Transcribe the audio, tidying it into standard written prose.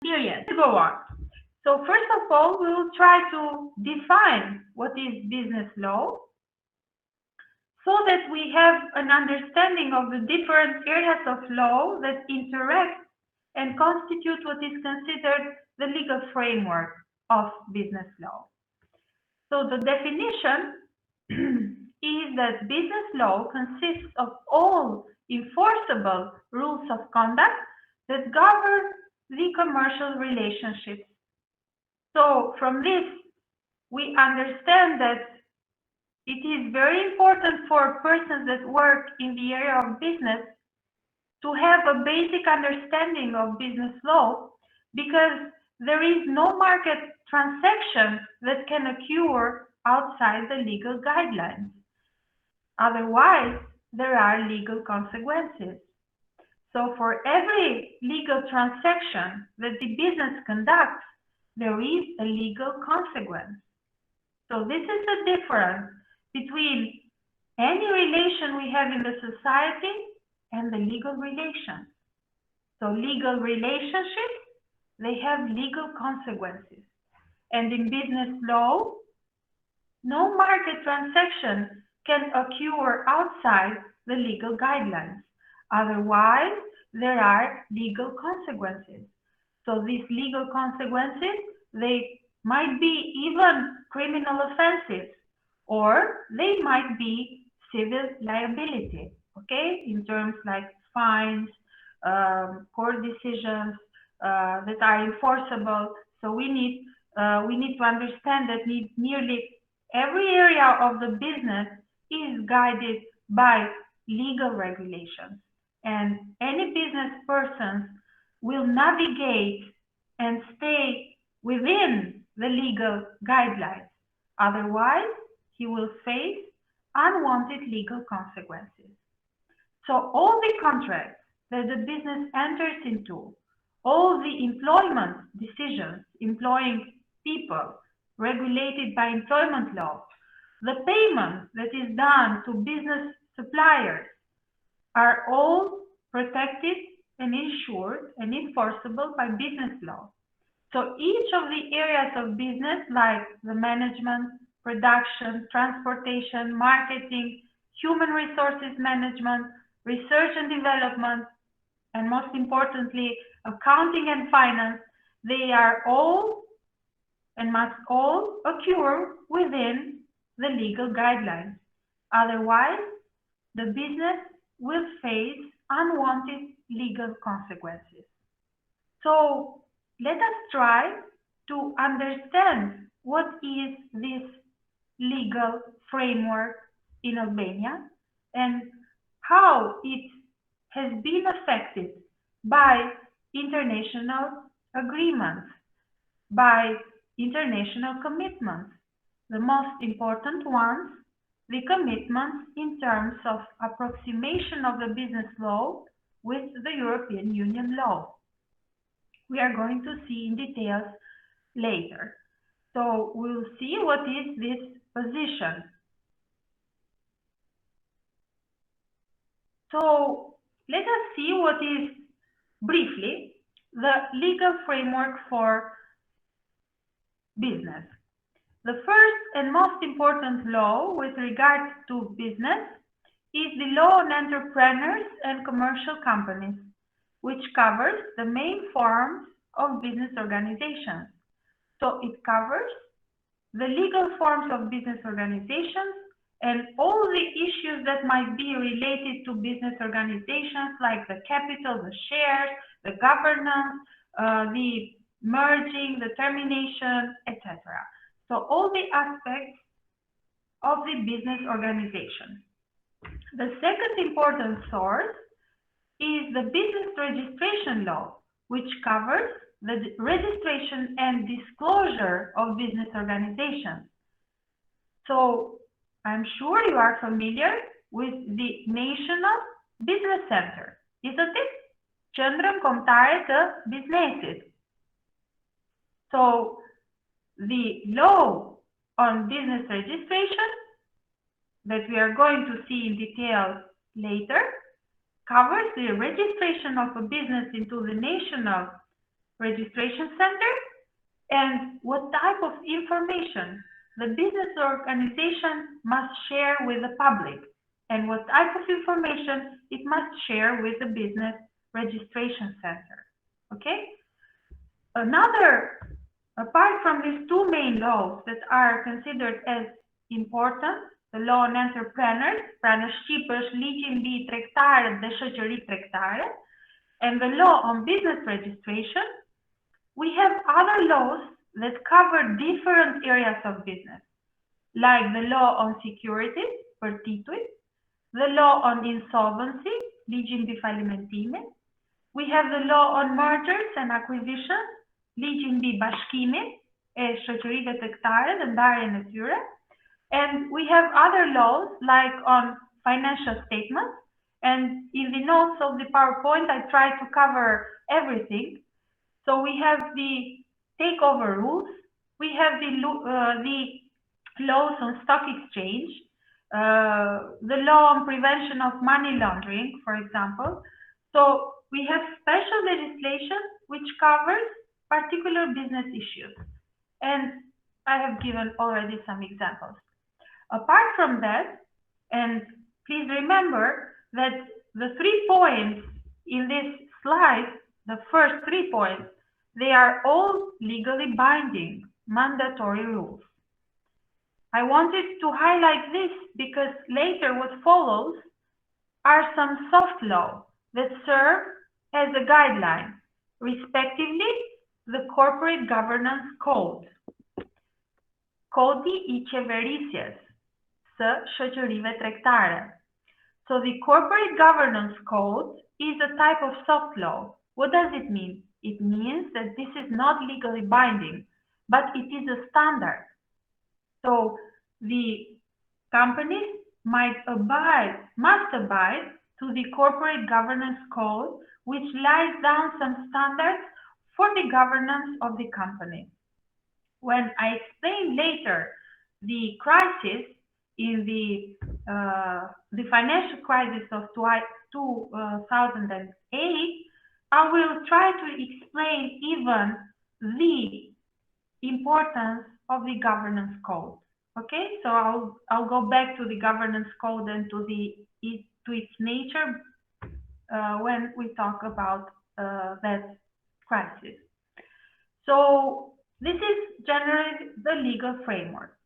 period. Let's go on. So first of all, we will try to define what is business law so that we have an understanding of the different areas of law that interact and constitute what is considered the legal framework of business law. So the definition is that business law consists of all enforceable rules of conduct that govern the commercial relationships. So from this, we understand that it is very important for persons that work in the area of business to have a basic understanding of business law, because there is no market transaction that can occur outside the legal guidelines. Otherwise, there are legal consequences. So for every legal transaction that the business conducts, there is a legal consequence. So this is the difference between any relation we have in the society and the legal relations. So legal relationships, they have legal consequences. And in business law, no market transaction can occur outside the legal guidelines. Otherwise, there are legal consequences. So these legal consequences, they might be even criminal offenses, or they might be civil liability, okay, in terms like fines, court decisions that are enforceable. So we need to understand that nearly every area of the business is guided by legal regulations, and any business person will navigate and stay within the legal guidelines. Otherwise, he will face unwanted legal consequences. So all the contracts that the business enters into, all the employment decisions employing people regulated by employment law, the payment that is done to business suppliers are all protected and insured and enforceable by business law. So each of the areas of business, like the management, production, transportation, marketing, human resources management, research and development, and most importantly, accounting and finance, they are all and must all occur within the legal guidelines. Otherwise, the business will face unwanted legal consequences. So let us try to understand what is this legal framework in Albania and how it has been affected by international agreements, by international commitments. The most important ones, the commitments in terms of approximation of the business law with the European Union law. We are going to see in details later. So we'll see what is this position. So let us see what is briefly the legal framework for business. The first and most important law with regard to business is the law on entrepreneurs and commercial companies, which covers the main forms of business organizations. So it covers the legal forms of business organizations and all the issues that might be related to business organizations, like the capital, the shares, the governance, the merging, the termination, etc. So all the aspects of the business organization. The second important source is the business registration law, which covers the registration and disclosure of business organizations. So I'm sure you are familiar with the National Business Center, isn't it? Qendrën Kombëtare të Biznesit. So the law on business registration that we are going to see in detail later covers the registration of a business into the National registration center and what type of information the business organization must share with the public and what type of information it must share with the business registration center. Okay? Apart from these two main laws that are considered as important, the law on entrepreneurs, Pranashqipësh ligjin mbi tregtarët dhe shoqëritë tregtare, and the law on business registration, we have other laws that cover different areas of business, like the law on securities, për tituj, the law on insolvency, ligji mbi falimentimit, we have the law on mergers and acquisitions, ligji mbi bashkimin e shoqërive tregtare dhe ndarjen e tyre, and we have other laws like on financial statements, and in the notes of the PowerPoint I try to cover everything. So we have the takeover rules, we have the laws on stock exchange, the law on prevention of money laundering, for example. So we have special legislation which covers particular business issues, and I have given already some examples. Apart from that, and please remember that the 3 points in this slide, the first 3 points, they are all legally binding, mandatory rules. I wanted to highlight this because later what follows are some soft law that serve as a guideline, respectively the Corporate Governance Code, Kodi I Qeverisjes së shoqërive tregtare. So the Corporate Governance Code is a type of soft law. What does it mean? It means that this is not legally binding, but it is a standard. So the companies must abide to the Corporate Governance Code, which lays down some standards for the governance of the company. When I explain later the crisis in the financial crisis of 2008, I will try to explain even the importance of the governance code. Okay, so I'll go back to the governance code and to its nature when we talk about that crisis. So this is generally the legal framework.